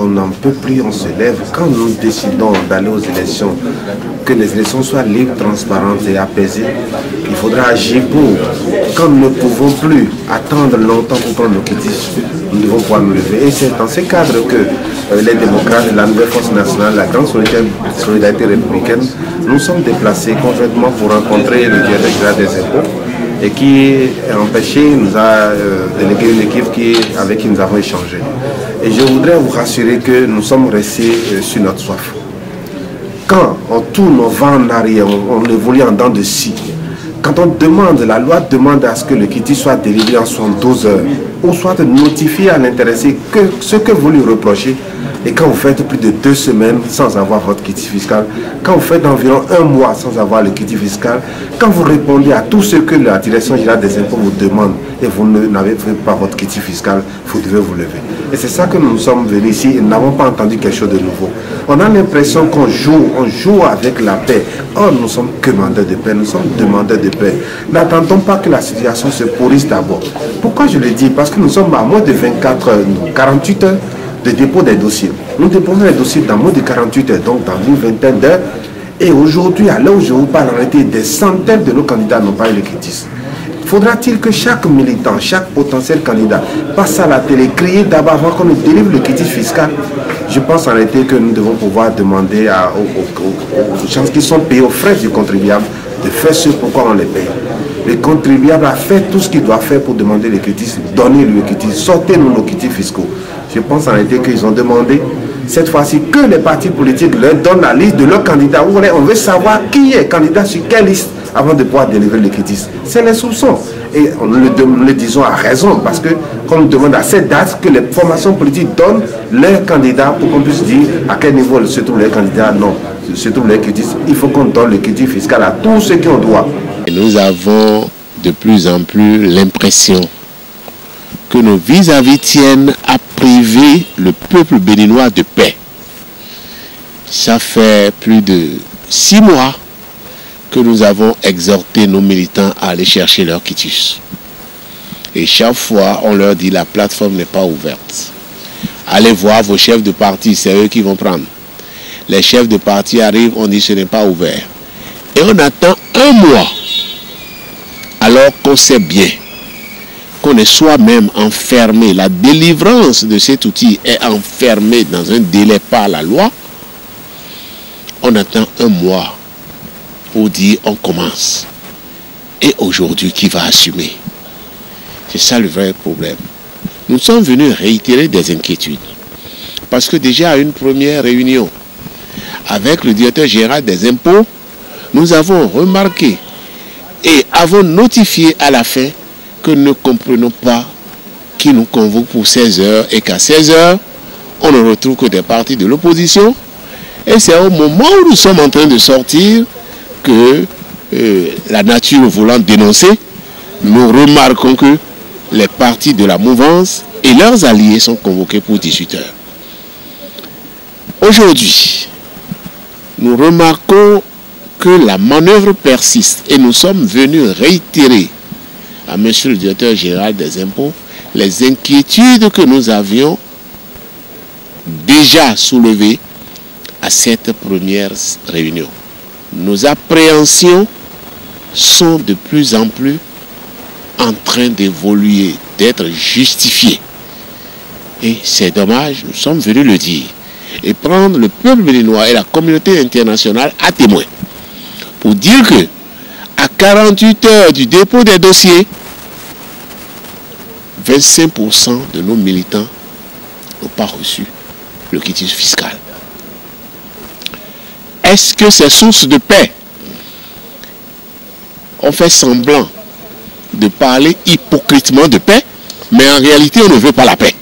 on n'en peut plus, on se lève. Quand nous décidons d'aller aux élections, que les élections soient libres, transparentes et apaisées, il faudra agir pour. Quand nous ne pouvons plus attendre longtemps pour prendre nos quitus, nous devons pouvoir nous lever. Et c'est dans ce cadre que les démocrates, la nouvelle force nationale, la grande solidarité républicaine, nous sommes déplacés conjointement pour rencontrer le directeur général des impôts et qui est empêché, nous a délégué une équipe avec qui nous avons échangé. Et je voudrais vous rassurer que nous sommes restés sur notre soif. Quand on tourne, on va en arrière, on évolue en dents de scie. Quand on demande, la loi demande à ce que le quitus soit délivré en 72 heures, ou soit notifié à l'intéressé que ce que vous lui reprochez. Et quand vous faites plus de 2 semaines sans avoir votre quitus fiscal, quand vous faites environ 1 mois sans avoir le quitus fiscal, quand vous répondez à tout ce que la direction générale des impôts vous demande et vous n'avez pas votre quitus fiscal, vous devez vous lever. Et c'est ça que nous sommes venus ici et nous n'avons pas entendu quelque chose de nouveau. On a l'impression qu'on joue avec la paix. Or, nous sommes que demandeurs de paix, nous sommes demandeurs de paix. N'attendons pas que la situation se pourrisse d'abord. Pourquoi je le dis? Parce que nous sommes à moins de 24 heures, 48 heures de dépôt des dossiers. Nous déposons les dossiers dans moins de 48 heures, donc dans une vingtaine d'heures. Et aujourd'hui, à l'heure où je vous parle, en réalité, des centaines de nos candidats n'ont pas eu le quitus. Faudra-t-il que chaque militant, chaque potentiel candidat passe à la télé, crier d'abord avant qu'on nous délivre le quitus fiscal? Je pense en réalité que nous devons pouvoir demander aux gens qui sont payés aux frais du contribuable de faire ce pourquoi on les paye. Le contribuable a fait tout ce qu'il doit faire pour demander le quitus, donnez-lui le quitus, sortez-nous nos quitus fiscaux. Je pense en réalité qu'ils ont demandé cette fois-ci que les partis politiques leur donnent la liste de leurs candidats. On veut savoir qui est candidat sur quelle liste avant de pouvoir délivrer le quitus. C'est les soupçons. Et nous le disons à raison parce que qu'on nous demande à cette date que les formations politiques donnent leurs candidats pour qu'on puisse dire à quel niveau se trouvent les candidats. Non, se trouvent les quitus. Il faut qu'on donne le quitus fiscal à tous ceux qui ont droit. Et nous avons de plus en plus l'impression que nos vis-à-vis tiennent à priver le peuple béninois de paix. Ça fait plus de 6 mois que nous avons exhorté nos militants à aller chercher leur quitus. Et chaque fois, on leur dit la plateforme n'est pas ouverte. Allez voir vos chefs de parti, c'est eux qui vont prendre. Les chefs de parti arrivent, on dit ce n'est pas ouvert. Et on attend 1 mois, alors qu'on sait bien qu'on est soi-même enfermé. La délivrance de cet outil est enfermée dans un délai par la loi. On attend 1 mois pour dire on commence. Et aujourd'hui, qui va assumer? C'est ça le vrai problème. Nous sommes venus réitérer des inquiétudes. Parce que déjà à une première réunion avec le directeur général des impôts, nous avons remarqué et avons notifié à la fin que nous ne comprenons pas qui nous convoque pour 16 heures et qu'à 16 heures, on ne retrouve que des partis de l'opposition. Et c'est au moment où nous sommes en train de sortir que la nature voulant dénoncer, nous remarquons que les partis de la mouvance et leurs alliés sont convoqués pour 18 heures. Aujourd'hui, nous remarquons que la manœuvre persiste et nous sommes venus réitérer à monsieur le directeur général des impôts les inquiétudes que nous avions déjà soulevées à cette première réunion. Nos appréhensions sont de plus en plus en train d'évoluer, d'être justifiées. Et c'est dommage, nous sommes venus le dire. Et prendre le peuple béninois et la communauté internationale à témoin. Pour dire que, à 48 heures du dépôt des dossiers, 25% de nos militants n'ont pas reçu le quitus fiscal. Est-ce que c'est source de paix? On fait semblant de parler hypocritement de paix, mais en réalité, on ne veut pas la paix.